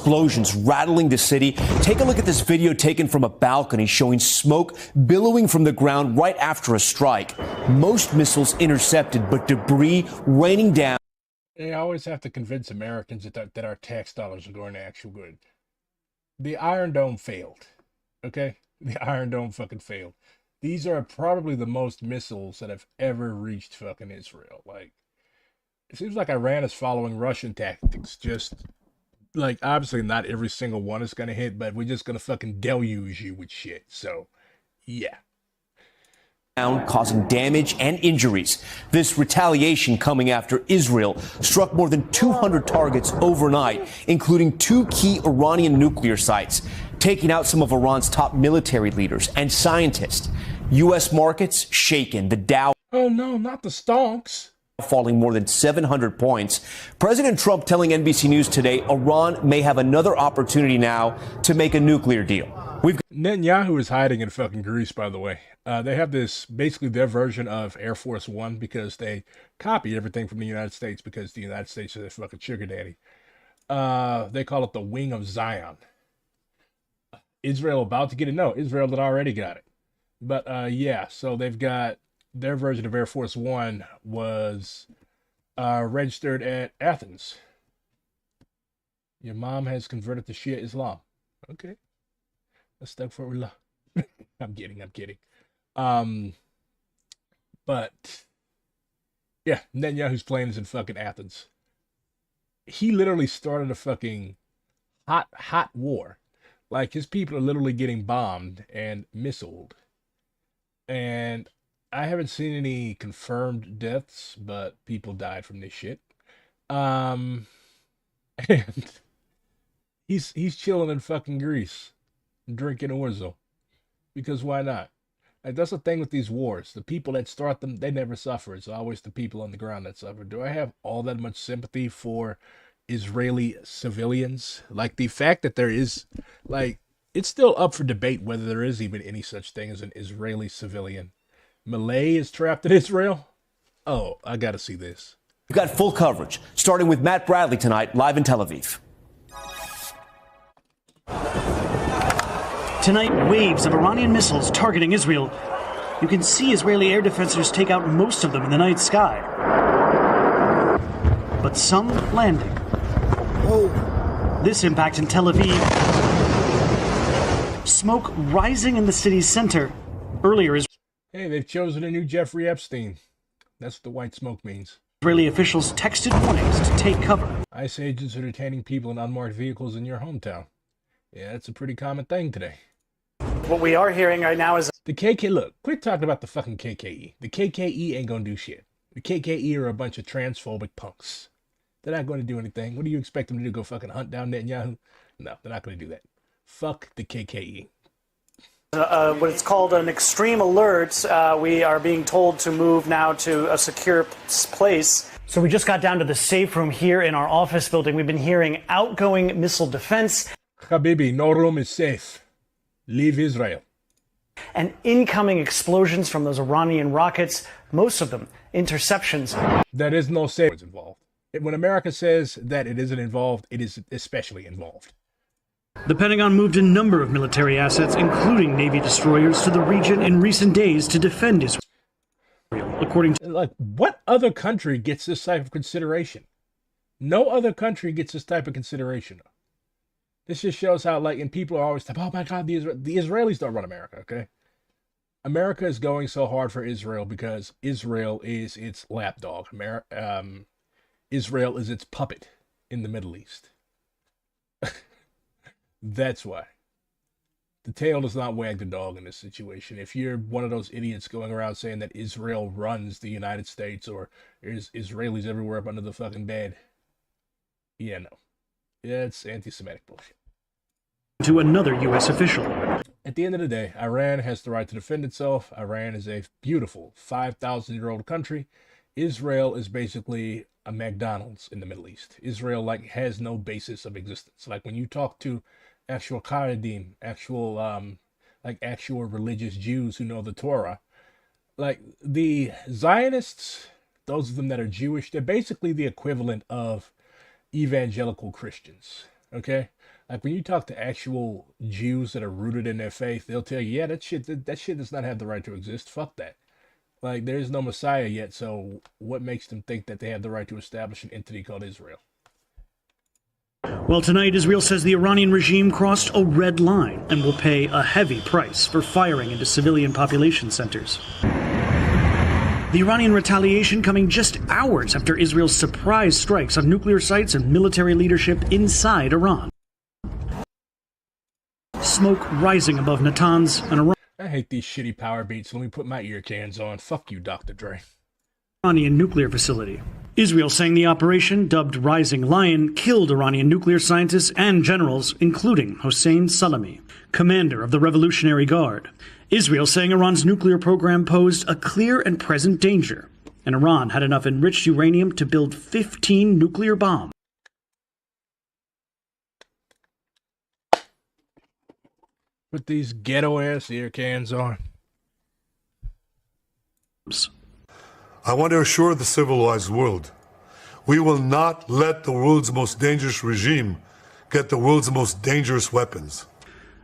explosions rattling the city. Take a look at this video taken from a balcony showing smoke billowing from the ground right after a strike. Most missiles intercepted, but debris raining down. They always have to convince Americans that our tax dollars are going to actual good. The Iron Dome failed. Okay? The Iron Dome fucking failed. These are probably the most missiles that have ever reached fucking Israel. Like, it seems like Iran is following Russian tactics. Just, like, obviously not every single one is going to hit, but we're just going to fucking deluge you with shit. So, yeah. Causing damage and injuries. This retaliation coming after Israel struck more than 200 targets overnight, including 2 key Iranian nuclear sites, taking out some of Iran's top military leaders and scientists. U.S. markets shaken. The Dow. Oh no, not the stonks. Falling more than 700 points. President Trump telling NBC News today Iran may have another opportunity now to make a nuclear deal. Netanyahu is hiding in fucking Greece, by the way. They have this, basically their version of Air Force One, because they copy everything from the United States because the United States is a fucking sugar daddy. They call it the Wing of Zion. Israel about to get it? No, Israel had already got it. But yeah, so they've got their version of Air Force One was registered at Athens. Your mom has converted to Shia Islam. Okay. Astaghfirullah. I'm kidding. But yeah, Netanyahu's plane is in fucking Athens. He literally started a fucking hot war. Like, his people are literally getting bombed and missiled. And I haven't seen any confirmed deaths, but people died from this shit. And he's chilling in fucking Greece, drinking orzo. Because why not? Like, that's the thing with these wars. The people that start them, they never suffer. It's always the people on the ground that suffer. Do I have all that much sympathy for Israeli civilians? Like, the fact that there is, like, it's still up for debate whether there is even any such thing as an Israeli civilian. Malay is trapped in Israel? Oh, I gotta see this. We've got full coverage, starting with Matt Bradley tonight, live in Tel Aviv. Tonight, waves of Iranian missiles targeting Israel. You can see Israeli air defenders take out most of them in the night sky. But some landing. This impact in Tel Aviv. Smoke rising in the city's center. Earlier, hey, they've chosen a new Jeffrey Epstein. That's what the white smoke means. Israeli officials texted warnings to take cover. ICE agents are detaining people in unmarked vehicles in your hometown. Yeah, that's a pretty common thing today. What we are hearing right now is the KKK. Look, quit talking about the fucking KKE. The KKE ain't gonna do shit. The KKE are a bunch of transphobic punks. They're not going to do anything. What do you expect them to do? Go fucking hunt down Netanyahu? No, they're not going to do that. Fuck the KKE. What it's called an extreme alert. We are being told to move now to a secure place. So we just got down to the safe room here in our office building. We've been hearing outgoing missile defense. Habibi, no room is safe. Leave Israel. And incoming explosions from those Iranian rockets, most of them interceptions. There is no safe involved. When America says that it isn't involved, it is especially involved. The Pentagon moved a number of military assets, including Navy destroyers, to the region in recent days to defend Israel. According to... Like, what other country gets this type of consideration? No other country gets this type of consideration. This just shows how, like, and people are always like, oh my God, the Israelis don't run America, okay? America is going so hard for Israel because Israel is its lapdog. Israel is its puppet in the Middle East. That's why. The tail does not wag the dog in this situation. If you're one of those idiots going around saying that Israel runs the United States or there's Israelis everywhere up under the fucking bed, yeah, no. Yeah, it's anti-Semitic bullshit. To another U.S. official. At the end of the day, Iran has the right to defend itself. Iran is a beautiful 5,000-year-old country. Israel is basically a McDonald's in the Middle East. Israel, like, has no basis of existence. Like, when you talk to actual Haredim, actual religious Jews who know the Torah, like, the Zionists, those of them that are Jewish, they're basically the equivalent of evangelical Christians, okay? Like when you talk to actual Jews that are rooted in their faith, they'll tell you, yeah, that shit does not have the right to exist. Fuck that. Like there is no Messiah yet, so what makes them think that they have the right to establish an entity called Israel? Well, tonight, Israel says the Iranian regime crossed a red line and will pay a heavy price for firing into civilian population centers. The Iranian retaliation coming just hours after Israel's surprise strikes on nuclear sites and military leadership inside Iran. Smoke rising above Natanz and Iran. I hate these shitty power beats. Let me put my ear cans on. Fuck you, Dr. Dre. Iranian nuclear facility. Israel saying the operation, dubbed Rising Lion, killed Iranian nuclear scientists and generals, including Hossein Salami, commander of the Revolutionary Guard. Israel saying Iran's nuclear program posed a clear and present danger, and Iran had enough enriched uranium to build 15 nuclear bombs. Put these ghetto-ass ear cans on. I want to assure the civilized world, we will not let the world's most dangerous regime get the world's most dangerous weapons.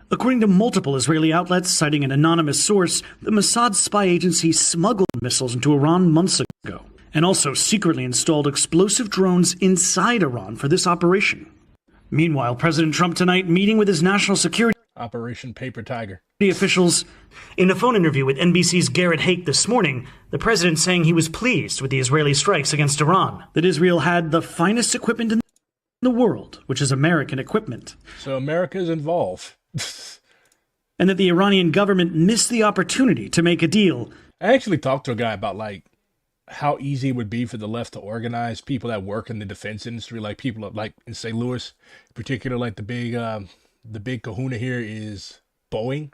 According to multiple Israeli outlets citing an anonymous source, the Mossad spy agency smuggled missiles into Iran months ago and also secretly installed explosive drones inside Iran for this operation. Meanwhile, President Trump tonight meeting with his national security Operation Paper Tiger. officials. In a phone interview with NBC's Garrett Hake this morning, the president saying he was pleased with the Israeli strikes against Iran, that Israel had the finest equipment in the world, which is American equipment. So America's involved. And that the Iranian government missed the opportunity to make a deal. I actually talked to a guy about like how easy it would be for the left to organize people that work in the defense industry, like people like in St. Louis, in particular, like the big kahuna here is Boeing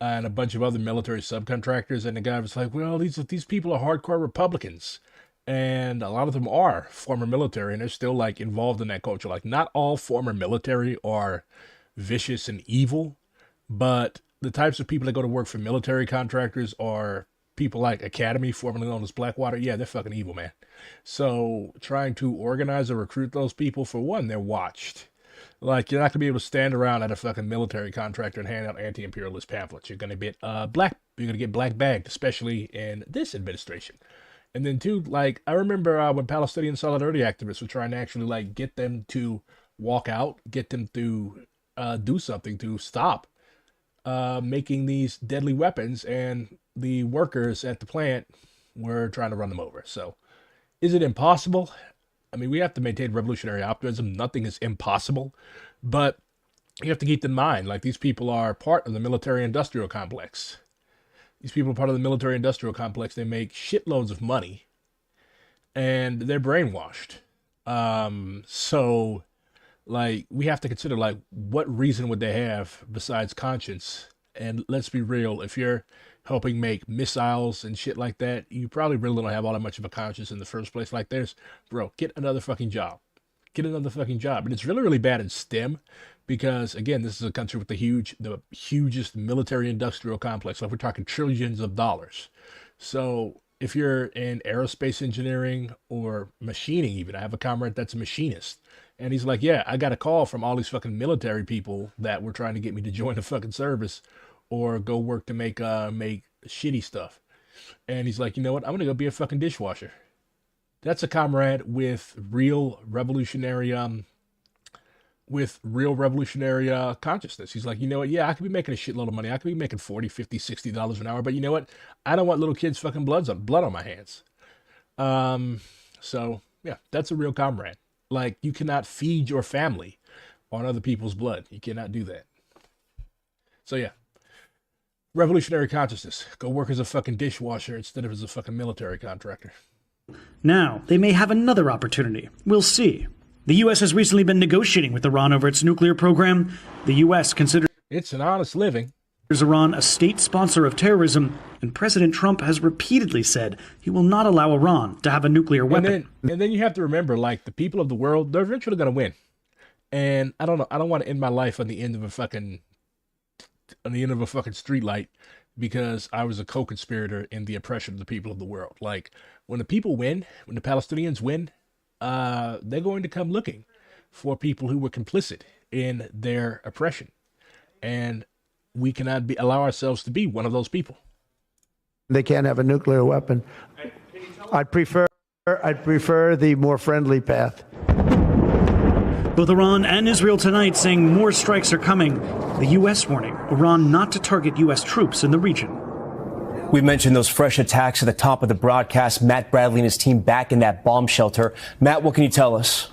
and a bunch of other military subcontractors. And the guy was like, well, these people are hardcore Republicans. And a lot of them are former military and they're still like involved in that culture. Like not all former military are vicious and evil, but the types of people that go to work for military contractors are people like Academy, formerly known as Blackwater. Yeah, they're fucking evil, man. So trying to organize or recruit those people, for one, they're watched. Like, you're not going to be able to stand around at a fucking military contractor and hand out anti-imperialist pamphlets. You're going to get you're going to get black bagged, especially in this administration. And then two, like, I remember when Palestinian solidarity activists were trying to actually like get them to walk out, get them to do something to stop making these deadly weapons, and the workers at the plant were trying to run them over. So is it impossible? I mean, we have to maintain revolutionary optimism. Nothing is impossible, but you have to keep in mind, like, these people are part of the military-industrial complex. These people are part of the military-industrial complex. They make shitloads of money, and they're brainwashed. So, like, we have to consider, like, what reason would they have besides conscience? And let's be real, if you're helping make missiles and shit like that, you probably really don't have all that much of a conscience in the first place. Like, bro, get another fucking job. Get another fucking job. And it's really, really bad in STEM because, again, this is a country with the hugest military-industrial complex. Like, we're talking trillions of dollars. So if you're in aerospace engineering or machining even, I have a comrade that's a machinist. And he's like, yeah, I got a call from all these fucking military people that were trying to get me to join the fucking service or go work to make shitty stuff. And he's like, you know what? I'm going to go be a fucking dishwasher. That's a comrade with real revolutionary consciousness. He's like, you know what? Yeah, I could be making a shitload of money. I could be making $40, $50, $60 an hour. But you know what? I don't want little kids' fucking blood on my hands. So, yeah, that's a real comrade. Like, you cannot feed your family on other people's blood. You cannot do that. So, yeah. Revolutionary consciousness. Go work as a fucking dishwasher instead of as a fucking military contractor. Now, they may have another opportunity. We'll see. The U.S. has recently been negotiating with Iran over its nuclear program. The U.S. considers it's an honest living. Iran a state sponsor of terrorism, and President Trump has repeatedly said he will not allow Iran to have a nuclear weapon. And then you have to remember, like, the people of the world, they're eventually going to win. And I don't know, I don't want to end my life on the end of a fucking street light because I was a co-conspirator in the oppression of the people of the world. Like, when the people win, when the Palestinians win, they're going to come looking for people who were complicit in their oppression. And we cannot allow ourselves to be one of those people. They can't have a nuclear weapon. I'd prefer the more friendly path. Both Iran and Israel tonight saying more strikes are coming. The U.S. warning Iran not to target U.S. troops in the region. We mentioned those fresh attacks at the top of the broadcast. Matt Bradley and his team back in that bomb shelter. Matt, what can you tell us?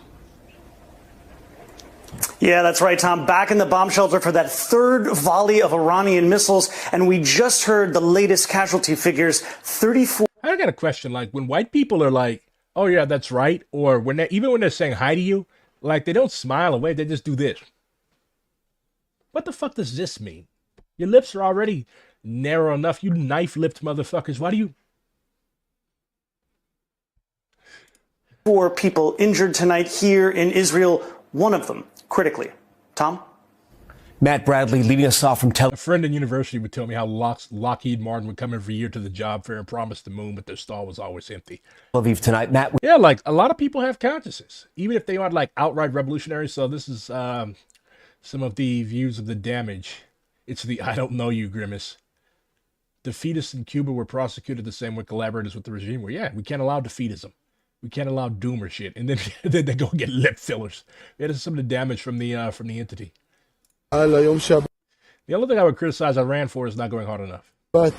Yeah, that's right, Tom. Back in the bomb shelter for that third volley of Iranian missiles. And we just heard the latest casualty figures, 34. I got a question. Like, when white people are like, oh, yeah, that's right. Or even when they're saying hi to you, like, they don't smile away. They just do this. What the fuck does this mean? Your lips are already narrow enough. You knife-lipped motherfuckers. Why do you... 4 people injured tonight here in Israel. One of them critically. Tom? Matt Bradley leading us off from A friend in university would tell me how Lockheed Martin would come every year to the job fair and promise the moon, but their stall was always empty. Tel Aviv tonight. Matt. Yeah, like, a lot of people have consciences, even if they aren't, like, outright revolutionaries. So this is some of the views of the damage. It's the I don't know you grimace. Defeatists in Cuba were prosecuted the same way collaborators with the regime were. Yeah, we can't allow defeatism. We can't allow doom or shit. And then they go get lip fillers. Yeah, this is some of the damage from the entity. The only thing I would criticize Iran for is not going hard enough. But,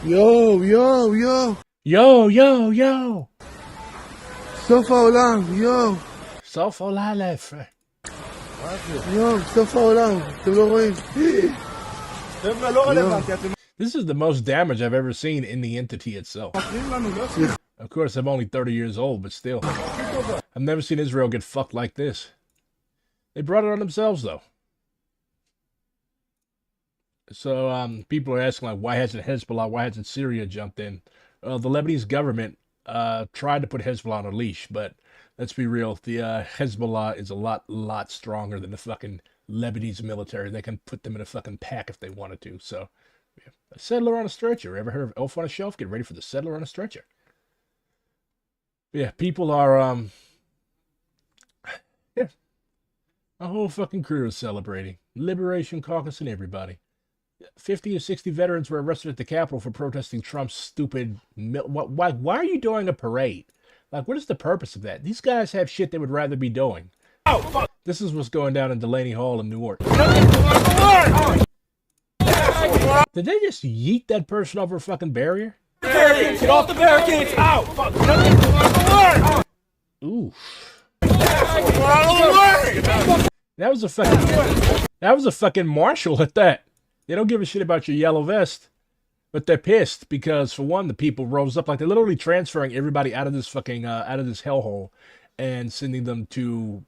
yo. סוף העולם, yo. סוף העולם, frère. yo, סוף העולם. אתם לא רואים. This is the most damage I've ever seen in the entity itself. Of course, I'm only 30 years old, but still. I've never seen Israel get fucked like this. They brought it on themselves, though. So people are asking, like, why hasn't Hezbollah, why hasn't Syria jumped in? The Lebanese government tried to put Hezbollah on a leash, but let's be real, the Hezbollah is a lot stronger than the fucking Lebanese military. They can put them in a fucking pack if they wanted to. So, yeah. A settler on a stretcher. Ever heard of Elf on a Shelf? Get ready for the settler on a stretcher. Yeah, people are, yeah. A whole fucking crew is celebrating. Liberation Caucus and everybody. 50 or 60 veterans were arrested at the Capitol for protesting Trump's stupid... Why are you doing a parade? Like, what is the purpose of that? These guys have shit they would rather be doing. Oh, fuck. This is what's going down in Delaney Hall in Newark. Did they just yeet that person over a fucking barrier? Barricades! Get off the barricades! Ow! Fuck! Ooh. That was a fucking marshal at that. They don't give a shit about your yellow vest, but they're pissed because, for one, the people rose up. Like, they're literally transferring everybody out of this fucking, out of this hellhole and sending them to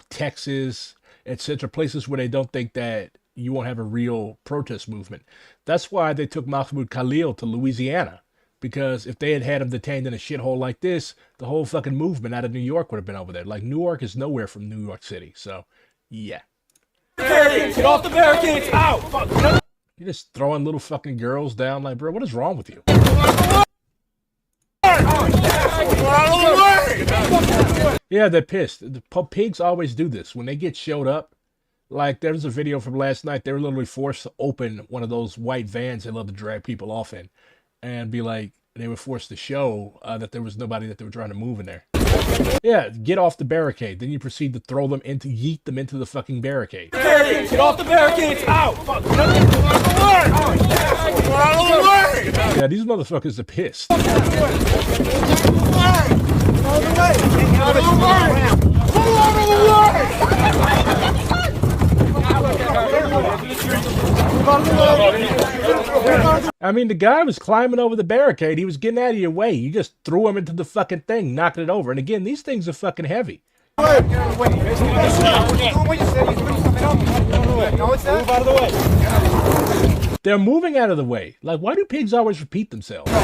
Texas, etc., places where they don't think that you won't have a real protest movement. That's why they took Mahmoud Khalil to Louisiana, because if they had had him detained in a shithole like this, the whole fucking movement out of New York would have been over there. Like, Newark is nowhere from New York City, so, yeah. Barricades! Get off the barricades! Ow! Fuck! You're just throwing little fucking girls down. Like, bro, what is wrong with you? Yeah, they're pissed. The pigs always do this. When they get showed up, like, there was a video from last night. They were literally forced to open one of those white vans they love to drag people off in and be like, they were forced to show that there was nobody that they were trying to move in there. Yeah, get off the barricade. Then you proceed to yeet them into the fucking barricade. Barricades! Get off the barricades! Ow! Fuck! Yeah, these motherfuckers are pissed. I mean, the guy was climbing over the barricade. He was getting out of your way. You just threw him into the fucking thing, knocking it over. And again, these things are fucking heavy. They're moving out of the way. Like, why do pigs always repeat themselves? Move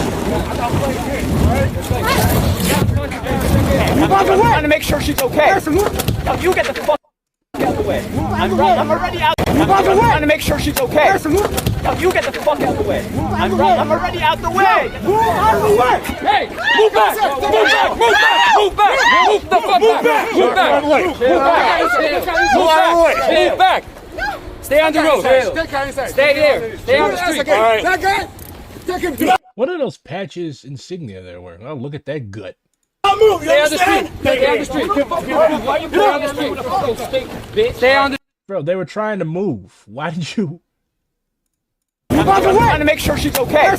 out the way! I'm trying to make sure she's okay. No, you get the fuck out of the way. I'm already out. I'm trying to make sure she's okay. No, you get the fuck out of the way. I'm already out the way. Move out of the way. Hey, move back. Move back. Move back. Move back. Move the fuck back. Move back. Move back. Move back. Stay on the road. Stay there. Stay on the street. All right. That guy. Take him to. What are those patches insignia they're wearing? Oh, look at that gut. Move. Stay on the street. Stay on the street. Why you stay on the street? Stay on the. Bro, they were trying to move. Why did you? I'm trying to make sure she's okay.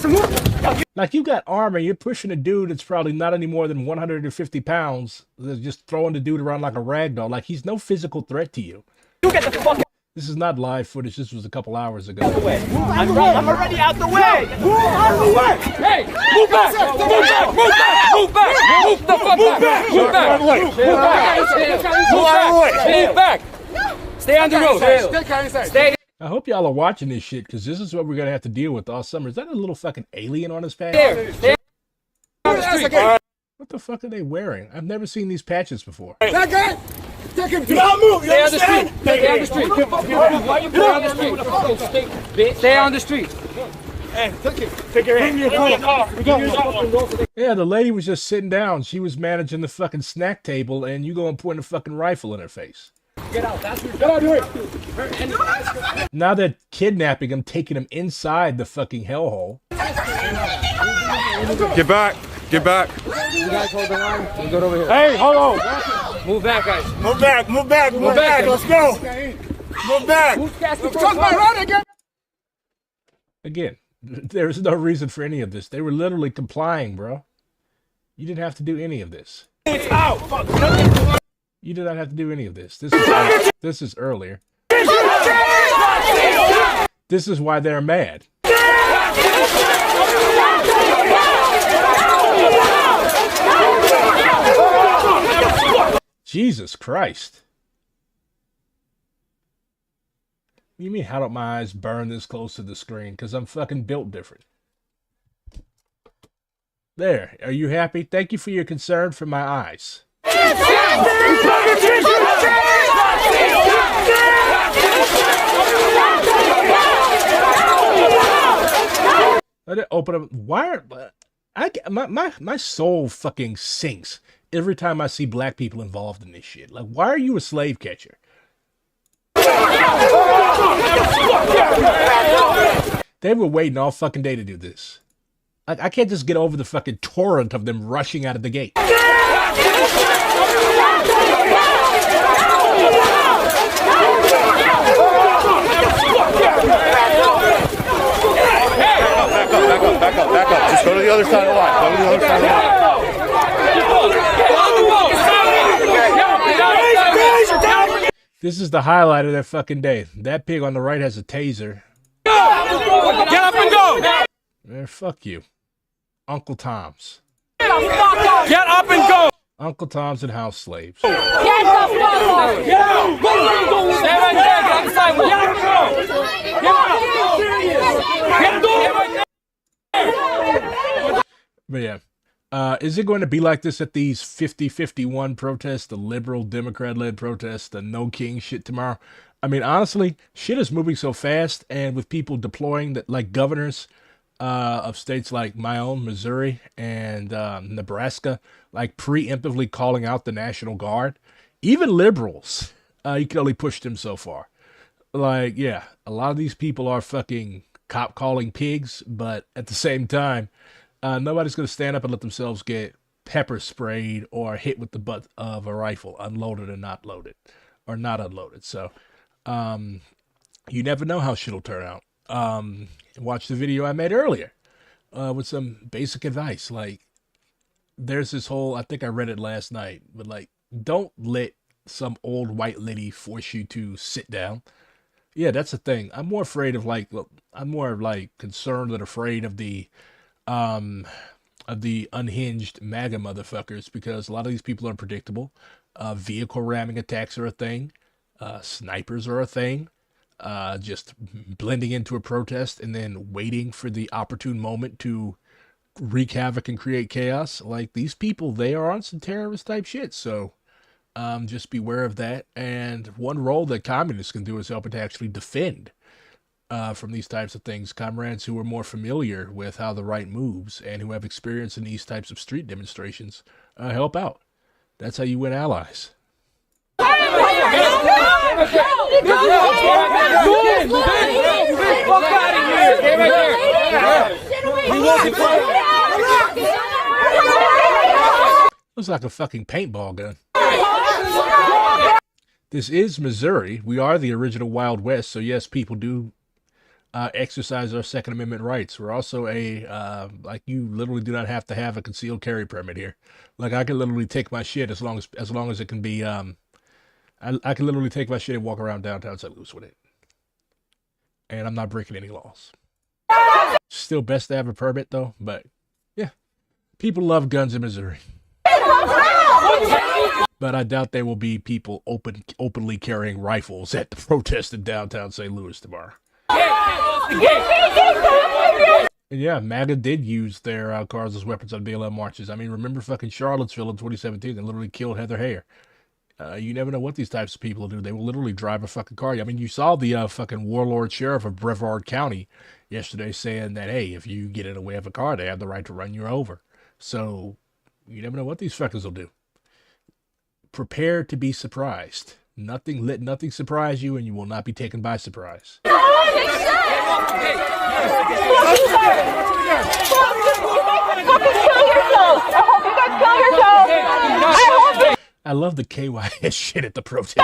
Like, you got armor, you're pushing a dude that's probably not any more than 150 pounds. They're just throwing the dude around like a rag doll. Like, he's no physical threat to you. You get the fuck out. This is not live footage. This was a couple hours ago. Out the way. I'm already out the way. Move out of the way. Hey, move back. Move back. Move back. Move back. Move the fuck back. Move back. Move back. Move back. Stay on the road. Stay. I hope y'all are watching this shit, because this is what we're going to have to deal with all summer. Is that a little fucking alien on his patch? There. Stay on the street. What the fuck are they wearing? I've never seen these patches before. That guy. Take him to. Don't move. Stay on the street. Stay on the street. Why you stay on the street? Stay on the street. Hey, take your hand. Yeah, the lady was just sitting down. She was managing the fucking snack table, and you go and point a fucking rifle in her face. Get out. That's your job. Get out. Now they're kidnapping him, taking him inside the fucking hellhole. Get back. Get back. You guys hold the line. We'll go over here. Hey, hold on. Move back, guys. Move back. Move back. Move back. Let's go. Move back. Talk my road again. Again, there's no reason for any of this. They were literally complying, bro. You didn't have to do any of this. It's out. Fuck. You did not have to do any of this. This is earlier. This is why they're mad. Jesus Christ. You mean, how don't my eyes burn this close to the screen? Because I'm fucking built different. There. Are you happy? Thank you for your concern for my eyes. Let it open up. Why are my soul fucking sinks every time I see black people involved in this shit? Like, why are you a slave catcher? They were waiting all fucking day to do this. I can't just get over the fucking torrent of them rushing out of the gate. Back up. Just go to the other side of the line. Go to the other side of the line. This is the highlight of their fucking day. That pig on the right has a taser. Get up and go. Man, fuck you. Uncle Tom's. Get up and go. Uncle Tom's and house slaves. Get the fuck out. Get out. Stay right there. Get on the sidewalk. But yeah, is it going to be like this at these 50-51 protests, the liberal Democrat-led protests, the no king shit tomorrow? I mean, honestly, shit is moving so fast, and with people deploying that, like governors of states like my own, Missouri and Nebraska, like preemptively calling out the National Guard. Even liberals, you can only push them so far. Like, yeah, a lot of these people are fucking cop calling pigs, but at the same time, nobody's going to stand up and let themselves get pepper sprayed or hit with the butt of a rifle, unloaded or not loaded, or not unloaded. So, you never know how shit'll turn out. Watch the video I made earlier with some basic advice. Like, there's this whole, I think I read it last night, but like, don't let some old white lady force you to sit down. Yeah, that's the thing. I'm more afraid of like, I'm more like concerned and afraid of the unhinged MAGA motherfuckers, because a lot of these people are unpredictable. Vehicle ramming attacks are a thing. Snipers are a thing. Just blending into a protest and then waiting for the opportune moment to wreak havoc and create chaos. Like, these people, they are on some terrorist type shit. So Just beware of that. And one role that communists can do is help it to actually defend from these types of things. Comrades who are more familiar with how the right moves and who have experience in these types of street demonstrations help out. That's how you win allies. Looks like a fucking paintball gun. This is Missouri. We are the original Wild West, so yes, people do exercise our Second Amendment rights. We're also like, you literally do not have to have a concealed carry permit here. Like, I can literally take my shit as long as it can be. I can literally take my shit and walk around downtown St. Louis with it, and I'm not breaking any laws. Still best to have a permit though. But yeah, people love guns in Missouri. But I doubt there will be people openly carrying rifles at the protest in downtown St. Louis tomorrow. And yeah, MAGA did use their cars as weapons on BLM marches. I mean, remember fucking Charlottesville in 2017? They literally killed Heather Heyer. You never know what these types of people will do. They will literally drive a fucking car. I mean, you saw the fucking warlord sheriff of Brevard County yesterday saying that, hey, if you get in the way of a car, they have the right to run you over. So you never know what these fuckers will do. Prepare to be surprised. Let nothing surprise you, and you will not be taken by surprise. I love the KYS shit at the protest.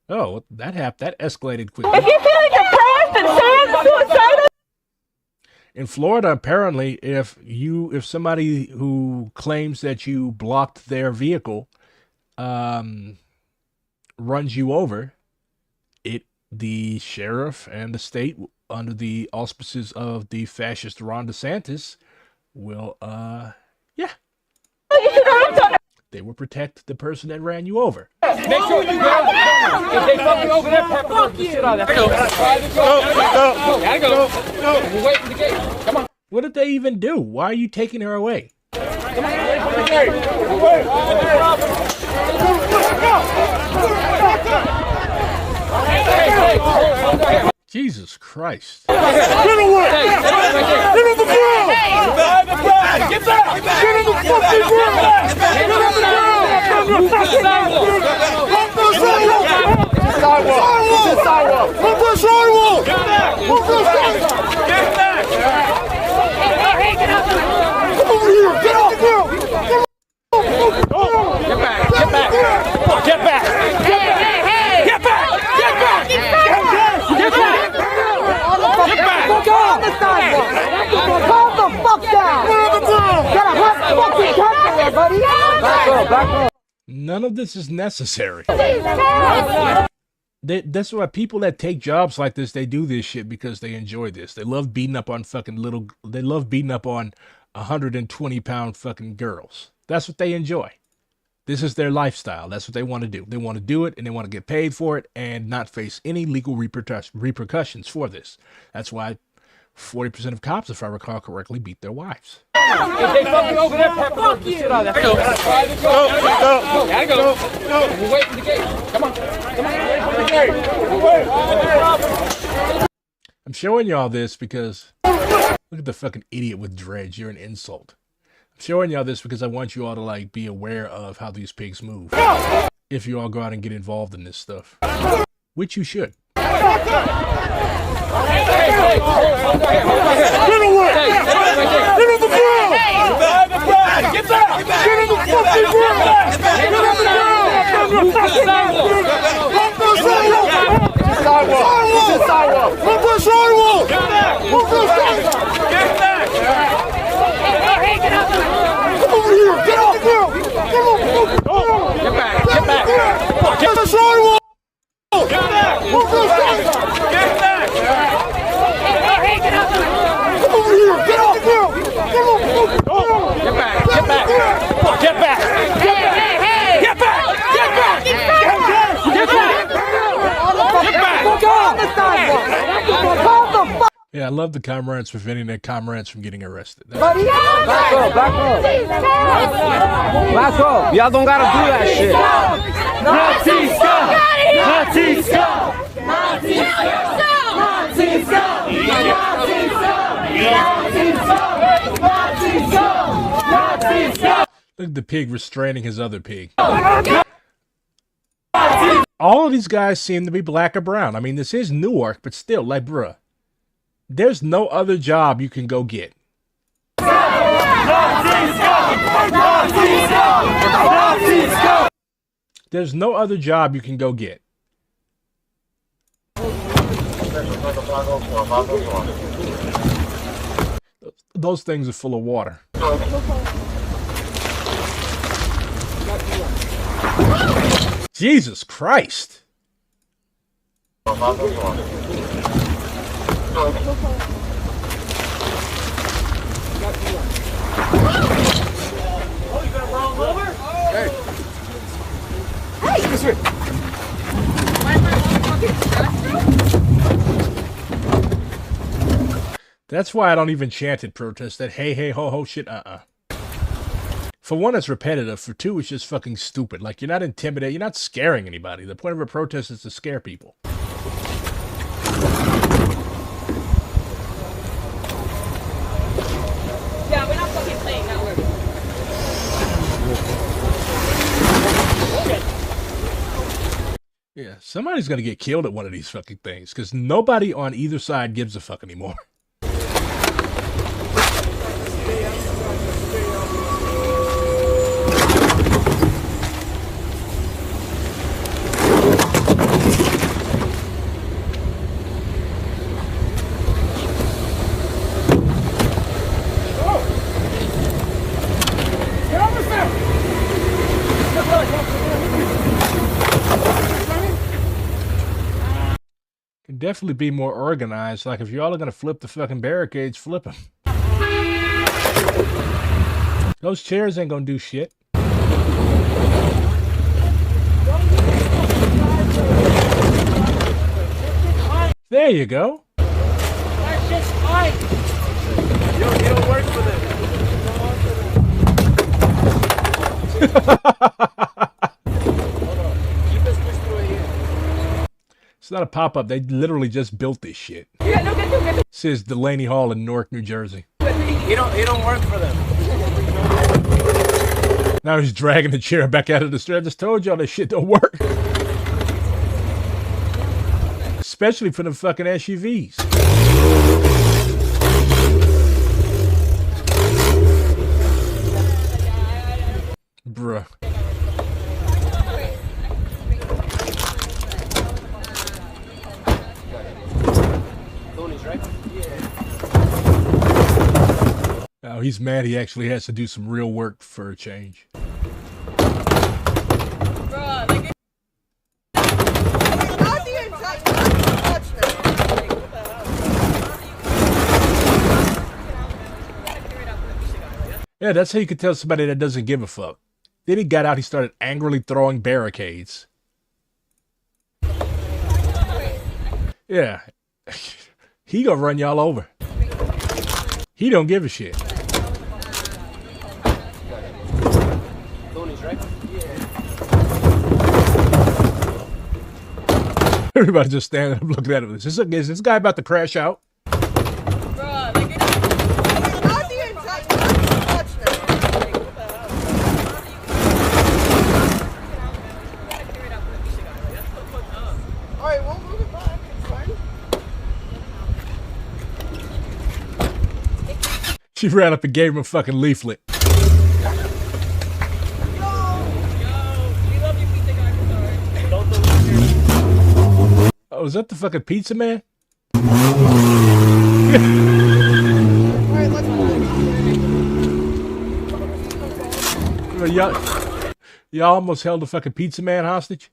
Oh, that escalated quickly. If you feel like depressed and sad, suicidal. In Florida, apparently, if somebody who claims that you blocked their vehicle runs you over, the sheriff and the state, under the auspices of the fascist Ron DeSantis, will they will protect the person that ran you over. Make sure you go. If they fuck you over there, pepper the shit out of that. Go. We're waiting for the gate. Come on. What did they even do? Why are you taking her away? Come on. Jesus Christ. Get away! Get on the ground! Get back! Get on the fucking ground! Get on the ground! Move the sidewalk! Move the sidewalk! Move the sidewalk! Move the sidewalk! Get back! Move the sidewalk! Get back! Come over here! Get off the ground! Get back! Get back! Get back! Get back! Get back! Get back! Fuck on the sidewalk! Calm the fuck down! Got a hot fucking temper there, buddy! Back up. None of this is necessary. That's why people that take jobs like this, they do this shit because they enjoy this. They love beating up on they love beating up on 120-pound fucking girls. That's what they enjoy. This is their lifestyle. That's what they want to do. They want to do it, and they want to get paid for it and not face any legal repercussions for this. That's why 40% of cops, if I recall correctly, beat their wives. If they fuck you over there, pepper the shit out of that. Go. We're waiting for the gate. Come on. I'm showing y'all this because look at the fucking idiot with dreads. You're an insult. I'm showing y'all this because I want you all to like be aware of how these pigs move. If you all go out and get involved in this stuff, which you should. Get away! Get on the ground! Get back! Get on the fucking ground! Get on the ground! Move the sidewalk! Move the sidewalk! Move the sidewalk! Move the sidewalk! Get back! Move the sidewalk! Get back! Come over here! Get off the ground! Get back! Get back! Get the sidewalk! Get back! Move the sidewalk! Get back! Come over here! Get off the ground! Get back! Get back! Get back! Get back! Get back! Get back! Get back! Get back! Fuck on the sidewalk! Yeah, I love the comrades preventing their comrades from getting arrested. Back up, back up. Back up. Y'all don't gotta do that shit. Nazi stop! Nazi stop! Nazi stop! Nazi stop! Nazi stop! Nazi stop! Nazi stop! Look at the pig restraining his other pig. All of these guys seem to be black or brown. I mean, this is Newark, but still, like, bruh. There's no other job you can go get. There's no other job you can go get. Those things are full of water. Jesus Christ. That's why I don't even chant at protests. That hey, hey, ho, ho shit, For one, it's repetitive. For two, it's just fucking stupid. Like, you're not intimidating. You're not scaring anybody. The point of a protest is to scare people. Yeah, we're not fucking playing that word. Yeah, somebody's gonna get killed at one of these fucking things because nobody on either side gives a fuck anymore. Definitely be more organized. Like, if y'all are gonna flip the fucking barricades, flip them. Those chairs ain't gonna do shit. There you go. That shit's fine. Yo, you don't work for them. It's not a pop-up. They literally just built this shit. Yeah, no, get. This is Delaney Hall in Newark, New Jersey. He don't work for them. Now he's dragging the chair back out of the street. I just told y'all this shit don't work. Especially for the fucking SUVs. Bruh. Oh, he's mad he actually has to do some real work for a change. Yeah, that's how you could tell somebody that doesn't give a fuck. Then he got out, he started angrily throwing barricades. Yeah. He gonna run y'all over. He don't give a shit. Everybody just standing up looking at him. Is this guy about to crash out? She ran up and gave him a fucking leaflet. Oh, is that the fucking pizza man? Y'all almost held the fucking pizza man hostage?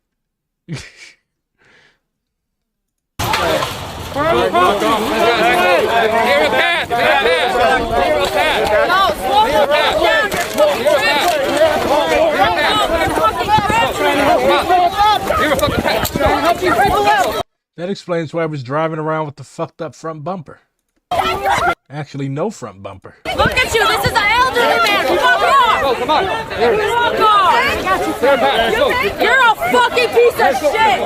That explains why I was driving around with the fucked up front bumper. Actually, no front bumper. Look at you. This is an elderly man. Fuck off. Go, come on. Fuck off. You're a fucking piece of shit.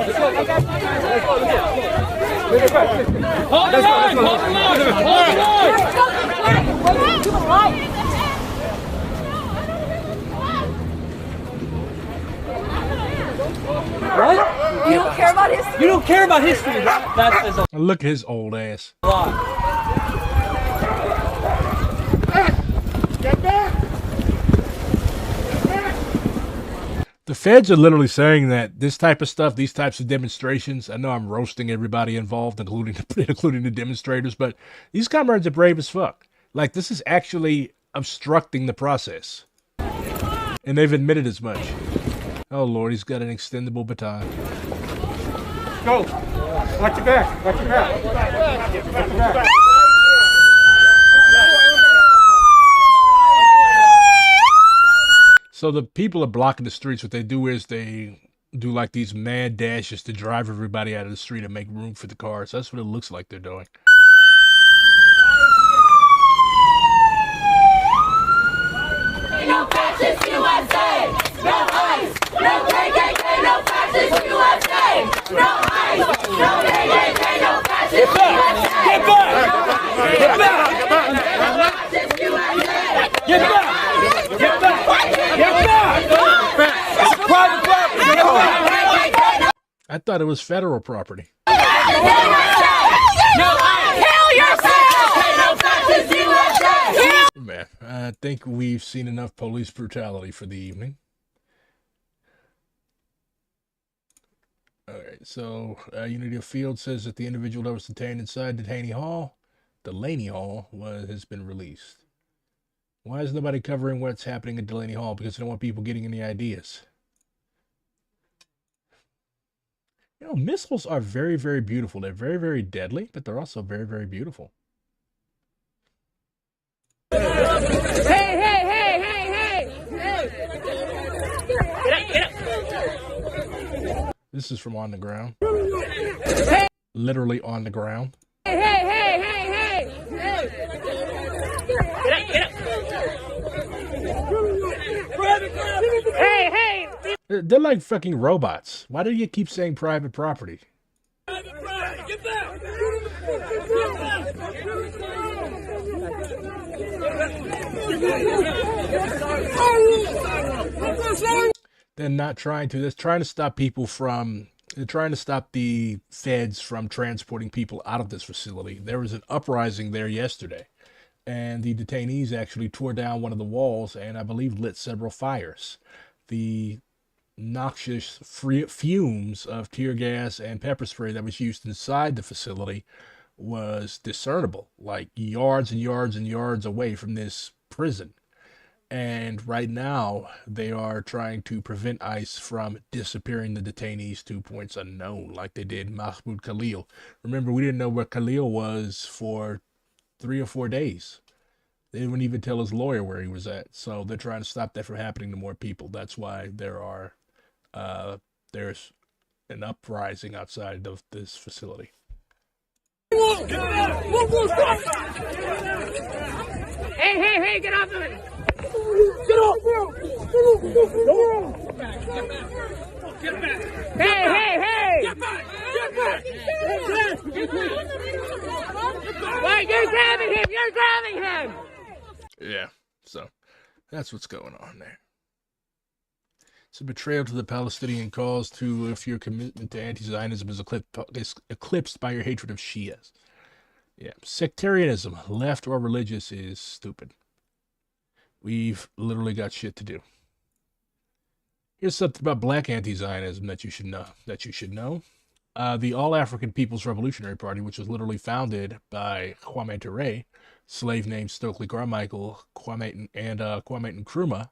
Hold the line. Hold the line. Hold the line. What? You don't care about history? You don't care about history. That says a Look at his old ass. lot. Get back! The feds are literally saying that this type of stuff, these types of demonstrations, I know I'm roasting everybody involved, including the demonstrators, but these comrades are brave as fuck. Like, this is actually obstructing the process. And they've admitted as much. Oh, Lord, he's got an extendable baton. Go! Watch your back! Watch your back! Watch your back! So the people are blocking the streets. What they do is they do like these mad dashes to drive everybody out of the street and make room for the cars. That's what it looks like they're doing. No fascist USA! No ICE! No KKK! No fascist USA! No ICE! No KKK! No fascist USA! Get back! Get back! No fascist USA! Get back! Get back! Get back! It's private property! Get back! I thought it was federal property. No ICE! Kill yourself! No fascist USA! Man, I think we've seen enough police brutality for the evening. All right, so Unity of Field says that the individual that was detained inside Delaney Hall has been released. Why is nobody covering what's happening at Delaney Hall? Because they don't want people getting any ideas. You know, missiles are very, very beautiful. They're very, very deadly, but they're also very, very beautiful. Hey, hey, hey, hey, hey! Get up! This is from on the ground. Hey, Literally on the ground. hey, hey, hey, hey! Get up! Hey, hey! They're like fucking robots. Why do you keep saying private property? Get back! They're not trying to. They're trying to stop people from. They're trying to stop the feds from transporting people out of this facility. There was an uprising there yesterday, and the detainees actually tore down one of the walls and I believe lit several fires. The noxious fumes of tear gas and pepper spray that was used inside the facility was discernible, like yards and yards and yards away from this prison. And right now, they are trying to prevent ICE from disappearing the detainees to points unknown, like they did Mahmoud Khalil. Remember, we didn't know where Khalil was for 3 or 4 days. They wouldn't even tell his lawyer where he was at. So they're trying to stop that from happening to more people. That's why there's an uprising outside of this facility. Hey, hey, get off of it! Get off! Get back! Hey, hey, hey! Get back! Get back! Get back! Wait, you're grabbing him! You're grabbing him! Yeah, so that's what's going on there. It's a betrayal to the Palestinian cause if your commitment to anti-Zionism is eclipsed by your hatred of Shias. Yeah, sectarianism, left or religious, is stupid. We've literally got shit to do. Here's something about black anti-Zionism that you should know. The All-African People's Revolutionary Party, which was literally founded by Kwame Ture, slave named Stokely Carmichael, Kwame Nkrumah,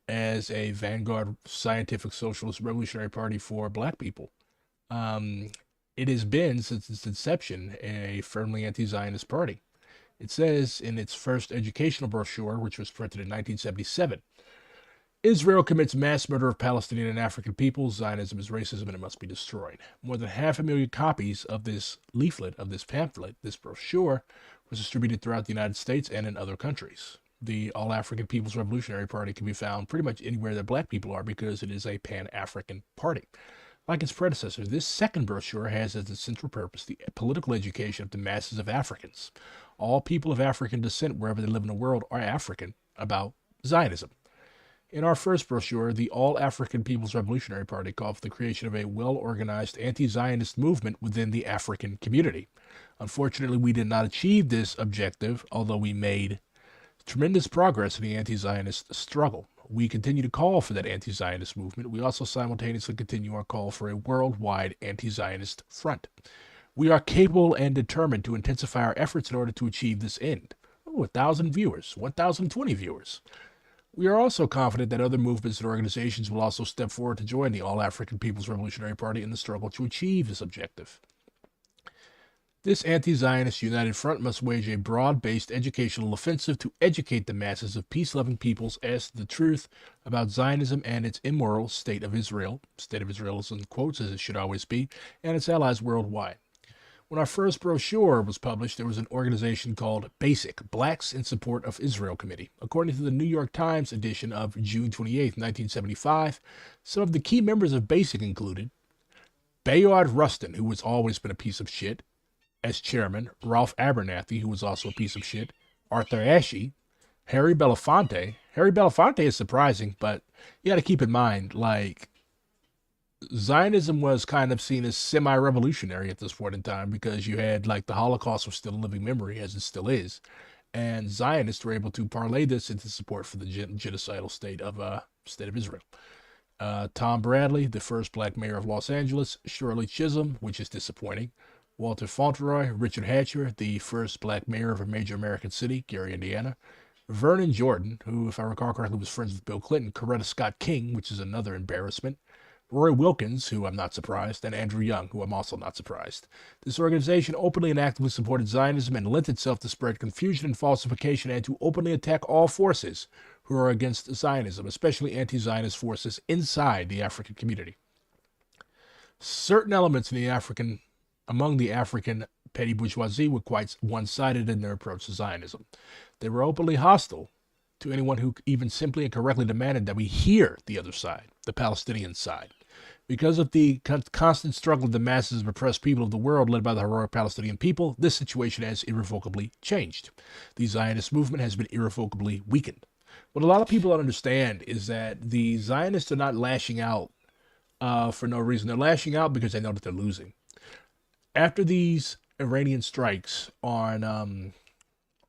as a vanguard scientific socialist revolutionary party for black people. It has been, since its inception, a firmly anti-Zionist party. It says in its first educational brochure, which was printed in 1977, Israel commits mass murder of Palestinian and African peoples. Zionism is racism and it must be destroyed. More than 500,000 copies of this leaflet, of this pamphlet, this brochure, was distributed throughout the United States and in other countries. The All African People's Revolutionary Party can be found pretty much anywhere that black people are because it is a pan-African party. Like its predecessors, this second brochure has as its central purpose the political education of the masses of Africans. All people of African descent, wherever they live in the world, are African about Zionism. In our first brochure, the All African People's Revolutionary Party called for the creation of a well-organized anti-Zionist movement within the African community. Unfortunately, we did not achieve this objective, although we made tremendous progress in the anti-Zionist struggle. We continue to call for that anti-Zionist movement. We also simultaneously continue our call for a worldwide anti-Zionist front. We are capable and determined to intensify our efforts in order to achieve this end. 1,000 viewers, 1,020 viewers. We are also confident that other movements and organizations will also step forward to join the All African People's Revolutionary Party in the struggle to achieve this objective. This anti-Zionist united front must wage a broad-based educational offensive to educate the masses of peace-loving peoples as to the truth about Zionism and its immoral state of Israel is in quotes as it should always be, and its allies worldwide. When our first brochure was published, there was an organization called BASIC, Blacks in Support of Israel Committee. According to the New York Times edition of June 28, 1975, some of the key members of BASIC included Bayard Rustin, who has always been a piece of shit, as chairman, Ralph Abernathy, who was also a piece of shit, Arthur Ashe, Harry Belafonte. Harry Belafonte is surprising, but you got to keep in mind, like, Zionism was kind of seen as semi-revolutionary at this point in time because you had, like, the Holocaust was still a living memory, as it still is, and Zionists were able to parlay this into support for the genocidal state of Israel. Tom Bradley, the first black mayor of Los Angeles, Shirley Chisholm, which is disappointing, Walter Fauntleroy, Richard Hatcher, the first black mayor of a major American city, Gary, Indiana, Vernon Jordan, who, if I recall correctly, was friends with Bill Clinton, Coretta Scott King, which is another embarrassment, Roy Wilkins, who I'm not surprised, and Andrew Young, who I'm also not surprised. This organization openly and actively supported Zionism and lent itself to spread confusion and falsification and to openly attack all forces who are against Zionism, especially anti-Zionist forces inside the African community. Certain elements among the African petty bourgeoisie were quite one-sided in their approach to Zionism. They were openly hostile to anyone who even simply and correctly demanded that we hear the other side, the Palestinian side. Because of the constant struggle of the masses of oppressed people of the world led by the heroic Palestinian people, this situation has irrevocably changed. The Zionist movement has been irrevocably weakened. What a lot of people don't understand is that the Zionists are not lashing out for no reason. They're lashing out because they know that they're losing. After these Iranian strikes on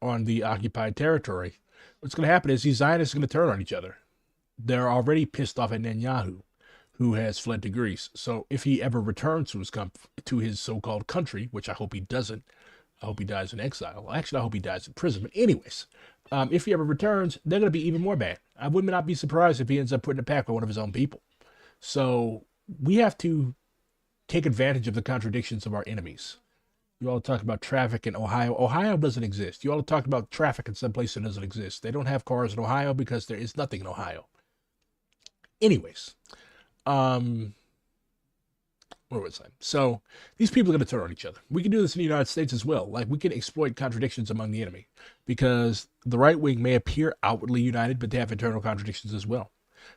the occupied territory, what's going to happen is these Zionists are going to turn on each other. They're already pissed off at Netanyahu, who has fled to Greece. So if he ever returns to his so-called country, which I hope he doesn't, I hope he dies in exile. Actually, I hope he dies in prison. But anyways, if he ever returns, they're going to be even more bad. I would not be surprised if he ends up putting a pack on one of his own people. So we have to take advantage of the contradictions of our enemies. You all talk about traffic in Ohio. Ohio doesn't exist. You all talk about traffic in some place that doesn't exist. They don't have cars in Ohio because there is nothing in Ohio. Anyways, where was I? So these people are going to turn on each other. We can do this in the United States as well. Like, we can exploit contradictions among the enemy because the right wing may appear outwardly united, but they have internal contradictions as well.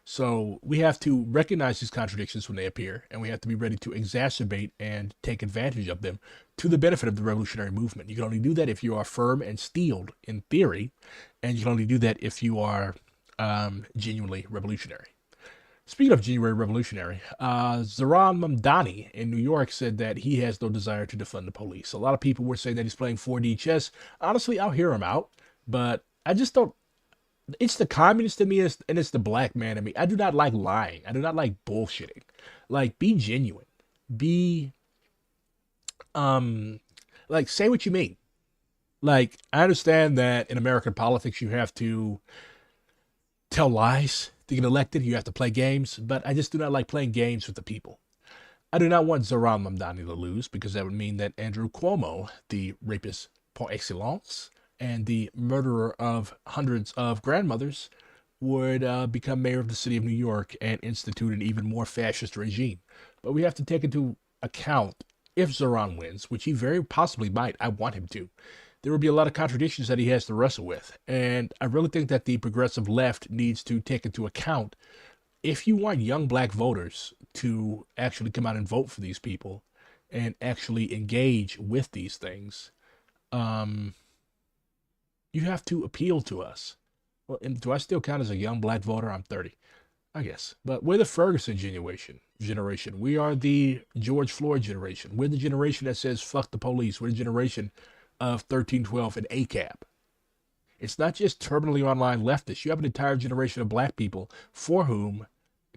So we have to recognize these contradictions when they appear, and we have to be ready to exacerbate and take advantage of them to the benefit of the revolutionary movement. You can only do that if you are firm and steeled in theory, and you can only do that if you are genuinely revolutionary. Speaking of genuinely revolutionary, Zohran Mamdani in New York said that he has no desire to defund the police. A lot of people were saying that he's playing 4D chess. Honestly, I'll hear him out, but I just don't. It's the communist in me and it's the black man in me. I do not like lying. I do not like bullshitting. Like, be genuine. Be, like, say what you mean. Like, I understand that in American politics you have to tell lies to get elected. You have to play games. But I just do not like playing games with the people. I do not want Zohran Mamdani to lose because that would mean that Andrew Cuomo, the rapist par excellence, and the murderer of hundreds of grandmothers would become mayor of the city of New York and institute an even more fascist regime. But we have to take into account, if Zoran wins, which he very possibly might, I want him to, there will be a lot of contradictions that he has to wrestle with. And I really think that the progressive left needs to take into account, if you want young black voters to actually come out and vote for these people and actually engage with these things, you have to appeal to us. Well, and do I still count as a young black voter? I'm 30, I guess. But we're the Ferguson generation. We are the George Floyd generation. We're the generation that says, fuck the police. We're the generation of 1312 and ACAB. It's not just terminally online leftists. You have an entire generation of black people for whom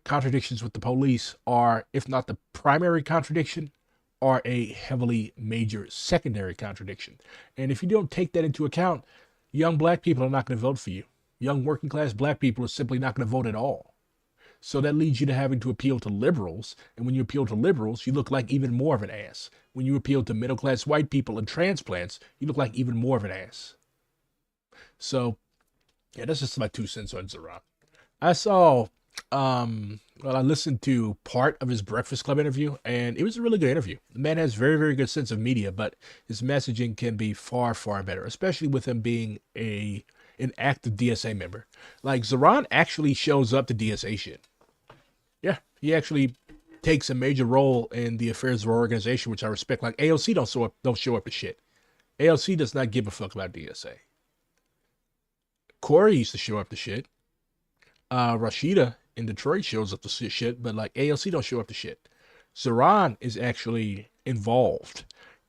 contradictions with the police are, if not the primary contradiction, are a heavily major secondary contradiction. And if you don't take that into account, young black people are not going to vote for you. Young working class black people are simply not going to vote at all. So that leads you to having to appeal to liberals. And when you appeal to liberals, you look like even more of an ass. When you appeal to middle class white people and transplants, you look like even more of an ass. So, yeah, that's just my 2 cents on Zoran. I saw, I listened to part of his Breakfast Club interview, and it was a really good interview. The man has very, very good sense of media, but his messaging can be far, far better, especially with him being an active DSA member. Like, Zoran actually shows up to DSA shit. Yeah, he actually takes a major role in the affairs of our organization, which I respect. Like, AOC don't show up to shit. AOC does not give a fuck about DSA. Corey used to show up to shit. Rashida in Detroit shows up to shit, but like AOC don't show up to shit. Zoran is actually involved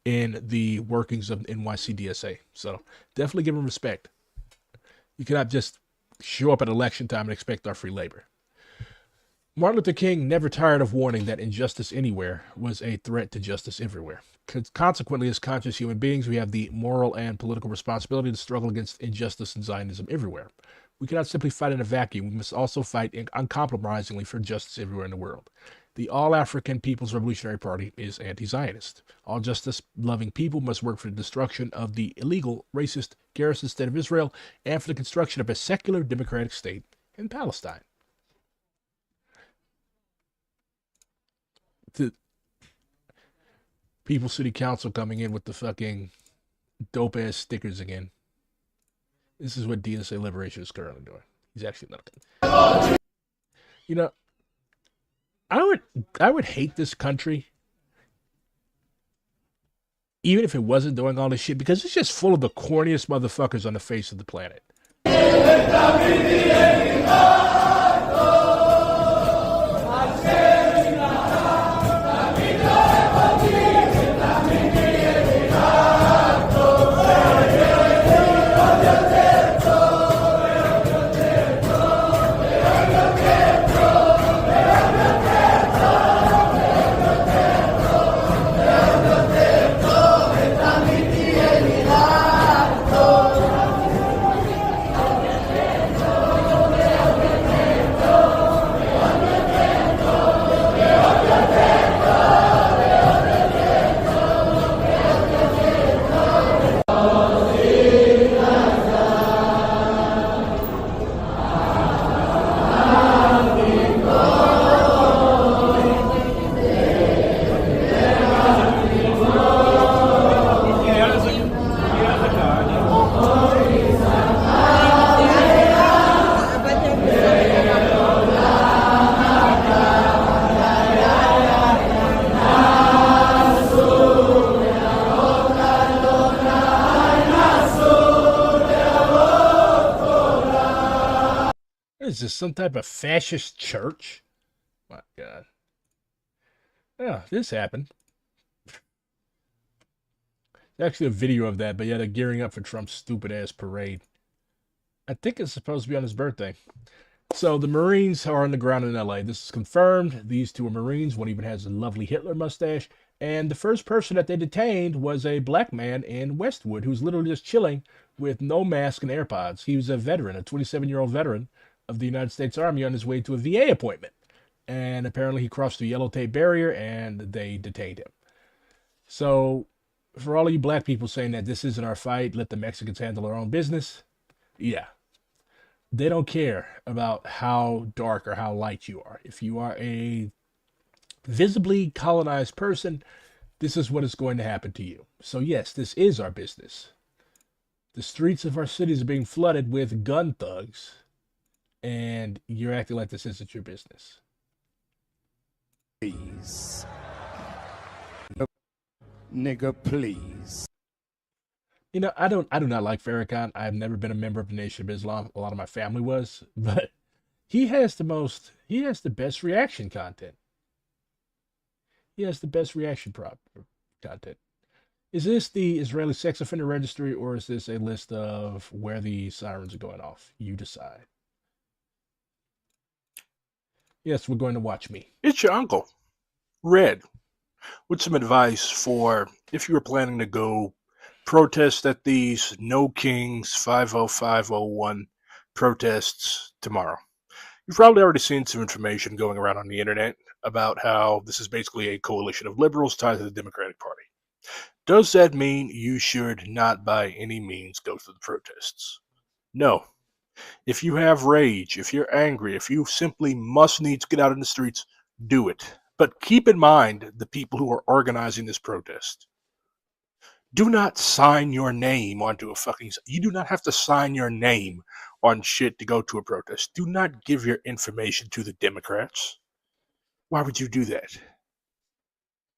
in the workings of NYC DSA. So definitely give him respect. You cannot just show up at election time and expect our free labor. Martin Luther King never tired of warning that injustice anywhere was a threat to justice everywhere. Consequently, as conscious human beings, we have the moral and political responsibility to struggle against injustice and Zionism everywhere. We cannot simply fight in a vacuum. We must also fight uncompromisingly for justice everywhere in the world. The All-African People's Revolutionary Party is anti-Zionist. All justice-loving people must work for the destruction of the illegal, racist, garrison state of Israel and for the construction of a secular, democratic state in Palestine. The People City Council coming in with the fucking dope-ass stickers again. This is what DSA Liberation is currently doing. He's actually not. You know, I would hate this country even if it wasn't doing all this shit, because it's just full of the corniest motherfuckers on the face of the planet. Is this some type of fascist church? My God. Yeah, this happened. There's actually a video of that, but yeah, they're gearing up for Trump's stupid ass parade. I think it's supposed to be on his birthday. So the Marines are on the ground in LA. This is confirmed. These two are Marines. One even has a lovely Hitler mustache. And the first person that they detained was a black man in Westwood who's literally just chilling with no mask and AirPods. He was a veteran, a 27-year-old veteran of the United States Army on his way to a VA appointment. And apparently he crossed the yellow tape barrier and they detained him. So for all of you black people saying that this isn't our fight, let the Mexicans handle their own business. Yeah. They don't care about how dark or how light you are. If you are a visibly colonized person, this is what is going to happen to you. So yes, this is our business. The streets of our cities are being flooded with gun thugs, and you're acting like this isn't your business. Please. Nigga, please. You know, I do not like Farrakhan. I've never been a member of the Nation of Islam. A lot of my family was, but he has the best reaction content. He has the best reaction content. Is this the Israeli sex offender registry, or is this a list of where the sirens are going off? You decide. Yes, we're going to watch me. It's your uncle, Red, with some advice for if you were planning to go protest at these No Kings 50501 protests tomorrow. You've probably already seen some information going around on the internet about how this is basically a coalition of liberals tied to the Democratic Party. Does that mean you should not by any means go to the protests? No. If you have rage, if you're angry, if you simply must needs get out in the streets, do it. But keep in mind the people who are organizing this protest. Do not sign your name onto a fucking... You do not have to sign your name on shit to go to a protest. Do not give your information to the Democrats. Why would you do that?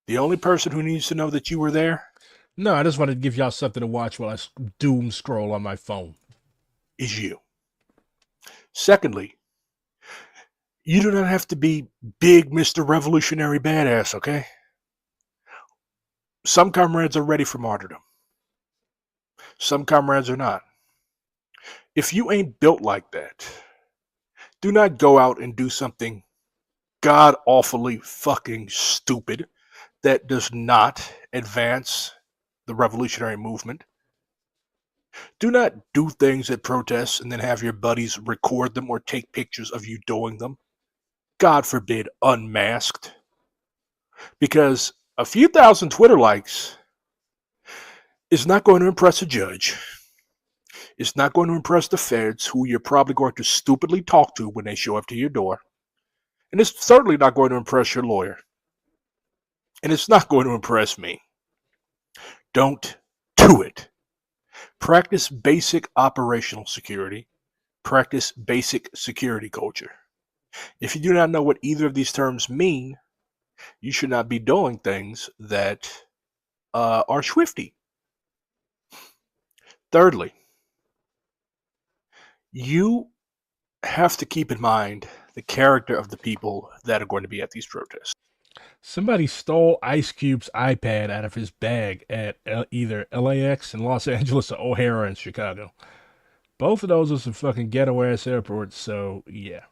The only person who needs to know that you were there? No, I just wanted to give y'all something to watch while I doom scroll on my phone. Is you. Secondly, you do not have to be big Mr. Revolutionary Badass, okay? Some comrades are ready for martyrdom. Some comrades are not. If you ain't built like that, do not go out and do something god-awfully fucking stupid that does not advance the revolutionary movement. Do not do things at protests and then have your buddies record them or take pictures of you doing them. God forbid, unmasked. Because a few thousand Twitter likes is not going to impress a judge. It's not going to impress the feds, who you're probably going to stupidly talk to when they show up to your door. And it's certainly not going to impress your lawyer. And it's not going to impress me. Don't do it. Practice basic operational security. Practice basic security culture. If you do not know what either of these terms mean, you should not be doing things that are swifty. Thirdly, you have to keep in mind the character of the people that are going to be at these protests. Somebody stole Ice Cube's iPad out of his bag at either LAX in Los Angeles or O'Hara in Chicago. Both of those are some fucking ghetto-ass airports, so yeah.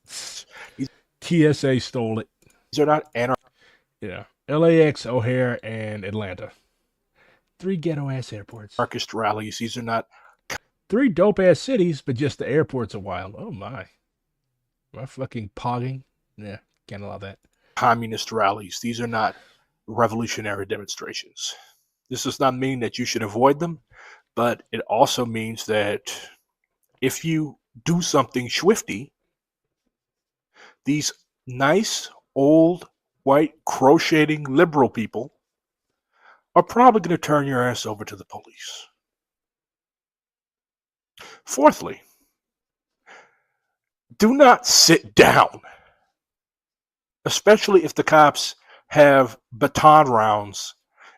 TSA stole it. These are not Yeah. LAX, O'Hare, and Atlanta. 3 ghetto-ass airports. Anarchist rallies. These are not... 3 dope-ass cities, but just the airports are wild. Oh my. Am I fucking pogging? Yeah, can't allow that. Communist rallies. These are not revolutionary demonstrations. This does not mean that you should avoid them, but it also means that if you do something swifty, these nice, old, white, crocheting liberal people are probably going to turn your ass over to the police. Fourthly, do not sit down, especially if the cops have baton rounds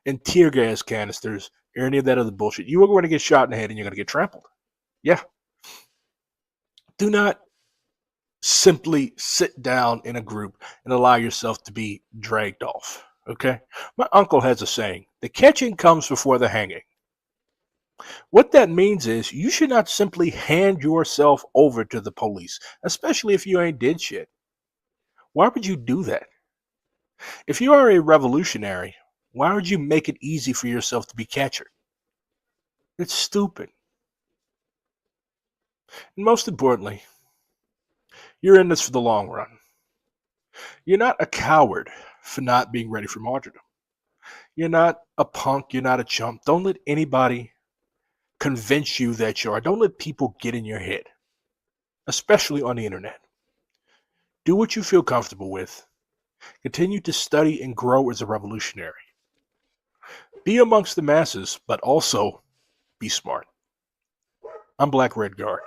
and tear gas canisters or any of that other bullshit. You are going to get shot in the head and you're going to get trampled. Yeah. Do not simply sit down in a group and allow yourself to be dragged off. Okay? My uncle has a saying, the catching comes before the hanging. What that means is you should not simply hand yourself over to the police, especially if you ain't did shit. Why would you do that? If you are a revolutionary, why would you make it easy for yourself to be captured? It's stupid. And most importantly, you're in this for the long run. You're not a coward for not being ready for martyrdom. You're not a punk. You're not a chump. Don't let anybody convince you that you are. Don't let people get in your head. especially on the internet. Do what you feel comfortable with. Continue to study and grow as a revolutionary. Be amongst the masses, but also be smart. I'm Black Red Guard.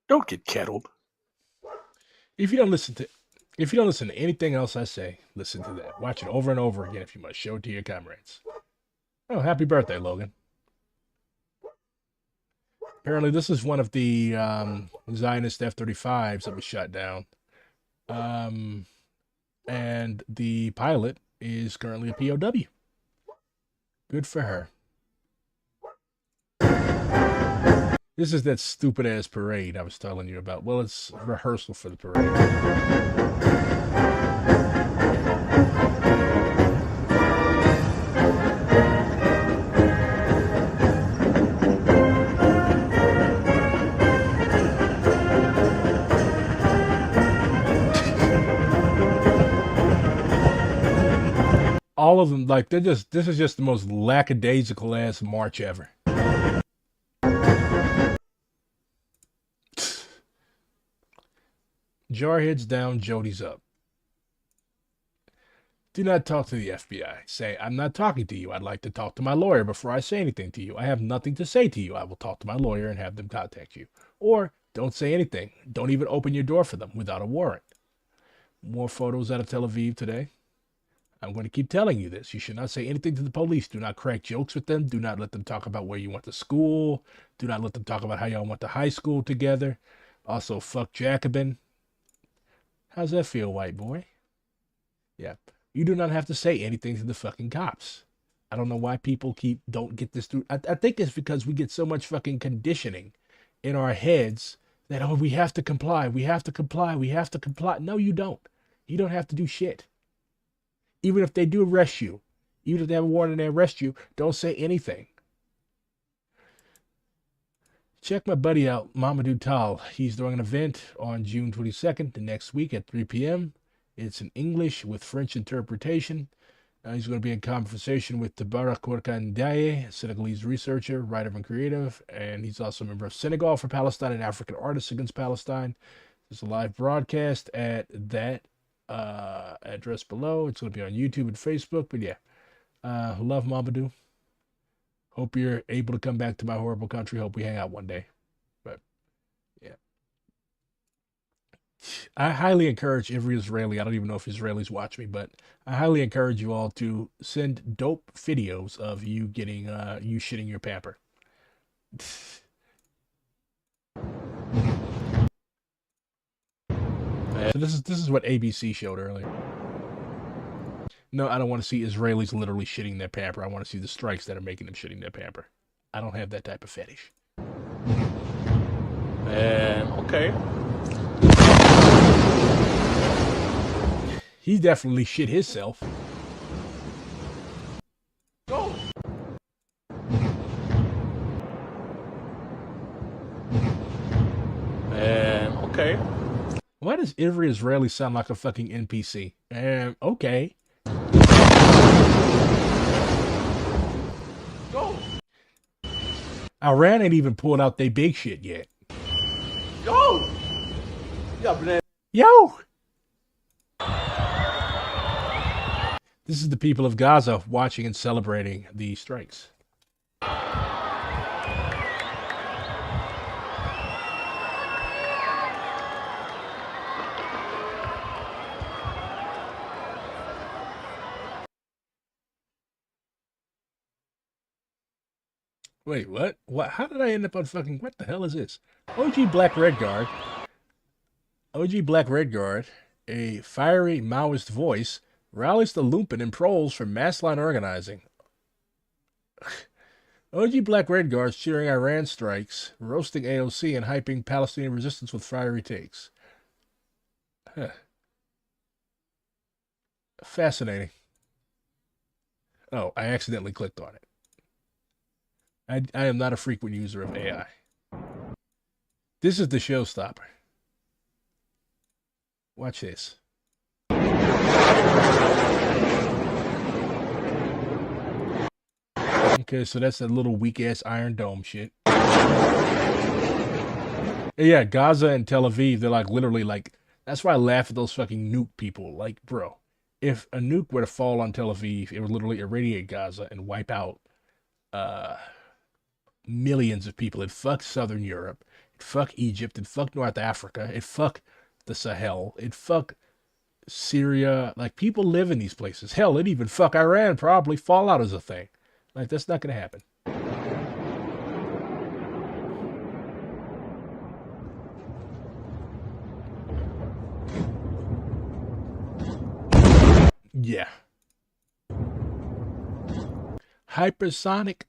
Don't get kettled. If you don't listen to anything else I say, listen to that. Watch it over and over again if you must. Show it to your comrades. Oh, happy birthday, Logan. Apparently, this is one of the Zionist F-35s that was shot down. And the pilot is currently a POW. Good for her. This is that stupid-ass parade I was telling you about. Well, it's rehearsal for the parade. All of them, like, this is just the most lackadaisical ass march ever. Jarheads down, Jody's up. Do not talk to the FBI. Say, I'm not talking to you. I'd like to talk to my lawyer before I say anything to you. I have nothing to say to you. I will talk to my lawyer and have them contact you. Or don't say anything. Don't even open your door for them without a warrant. More photos out of Tel Aviv today. I'm going to keep telling you this. You should not say anything to the police. Do not crack jokes with them. Do not let them talk about where you went to school. Do not let them talk about how y'all went to high school together. Also, fuck Jacobin. How's that feel, white boy? Yeah. You do not have to say anything to the fucking cops. I don't know why people don't get this through. I think it's because we get so much fucking conditioning in our heads that, oh, we have to comply. We have to comply. We have to comply. No, you don't. You don't have to do shit. Even if they do arrest you, even if they have a warrant and they arrest you, don't say anything. Check my buddy out, Mamadou Tal. He's doing an event on June 22nd, the next week at 3 p.m. It's in English with French interpretation. He's going to be in conversation with Tabara Korkan Ndiaye, a Senegalese researcher, writer, and creative. And he's also a member of Senegal for Palestine and African Artists Against Palestine. There's a live broadcast at that address below. It's going to be on YouTube and Facebook. But yeah, love Mamadou. Hope you're able to come back to my horrible country. Hope we hang out one day. But yeah, I highly encourage every Israeli, I don't even know if Israelis watch me, but I highly encourage you all to send dope videos of you getting you shitting your pamper. So this is what ABC showed earlier. No, I don't want to see Israelis literally shitting their pamper. I want to see the strikes that are making them shitting their pamper. I don't have that type of fetish. Okay. He definitely shit himself. Go. Okay. Why does every Israeli sound like a fucking NPC? Okay. Go. Iran ain't even pulled out their big shit yet. Go. Yo! This is the people of Gaza watching and celebrating the strikes. Wait, what? What? How did I end up on fucking... What the hell is this? OG Black Red Guard. OG Black Red Guard, a fiery Maoist voice, rallies the lumpen and proles for mass line organizing. OG Black Red Guards cheering Iran strikes, roasting AOC, and hyping Palestinian resistance with fiery takes. Huh. Fascinating. Oh, I accidentally clicked on it. I am not a frequent user of AI. This is the showstopper. Watch this. Okay, so that's that little weak-ass Iron Dome shit. Yeah, Gaza and Tel Aviv, they're like literally like, that's why I laugh at those fucking nuke people. Like, bro, if a nuke were to fall on Tel Aviv, it would literally irradiate Gaza and wipe out uh, millions of people. It'd fuck Southern Europe. It'd fuck Egypt. It'd fuck North Africa. It'd fuck the Sahel. It'd fuck Syria. Like, people live in these places. Hell, it'd even fuck Iran, probably. Fallout is a thing. Like, that's not going to happen. Yeah. Hypersonic.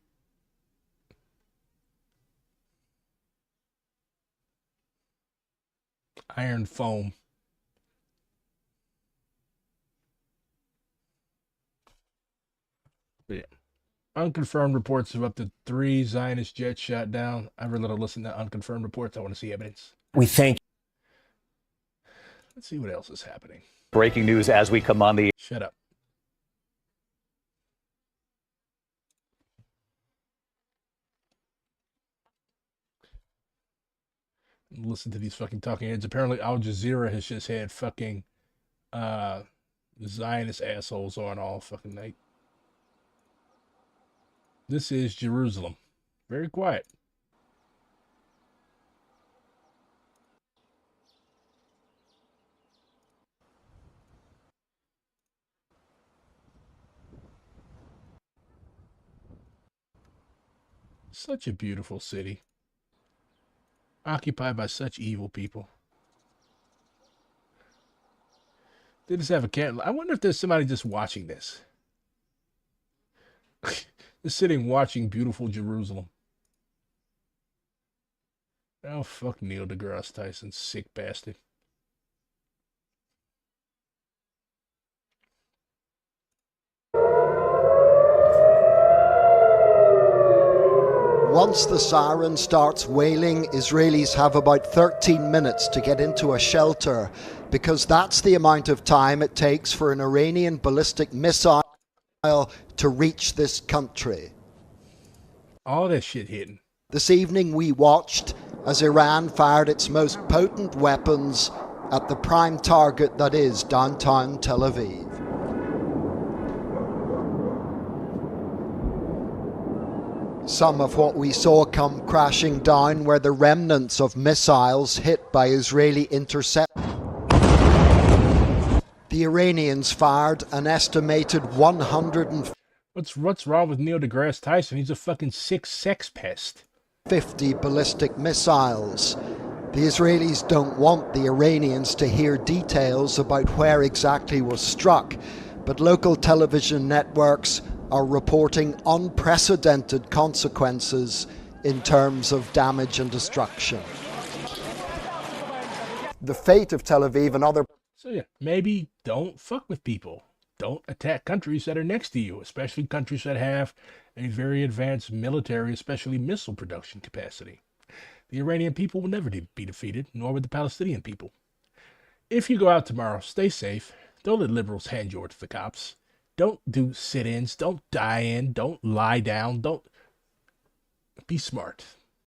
Iron foam. Yeah. Unconfirmed reports of up to 3 Zionist jets shot down. I really don't listen to unconfirmed reports. I want to see evidence. We thank. Let's see what else is happening. Breaking news as we come on the... Shut up. Listen to these fucking talking heads. Apparently Al Jazeera has just had fucking Zionist assholes on all fucking night. This is Jerusalem. Very quiet. Such a beautiful city. Occupied by such evil people. They just have a cat. I wonder if there's somebody just watching this. Just sitting watching beautiful Jerusalem. Oh, fuck Neil deGrasse Tyson, sick bastard. Once the siren starts wailing, Israelis have about 13 minutes to get into a shelter, because that's the amount of time it takes for an Iranian ballistic missile to reach this country. All that shit hitting. This evening we watched as Iran fired its most potent weapons at the prime target that is downtown Tel Aviv. Some of what we saw come crashing down were the remnants of missiles hit by Israeli intercept. The Iranians fired an estimated 150 What's wrong with Neil deGrasse Tyson? He's a fucking sick sex pest. ballistic missiles. The Israelis don't want the Iranians to hear details about where exactly was struck, but local television networks are reporting unprecedented consequences in terms of damage and destruction. The fate of Tel Aviv and other... So yeah, maybe don't fuck with people. Don't attack countries that are next to you, especially countries that have a very advanced military, especially missile production capacity. The Iranian people will never be defeated, nor will the Palestinian people. If you go out tomorrow, stay safe. Don't let liberals hand you over to the cops. Don't do sit-ins. Don't die in. Don't lie down. Don't... Be smart.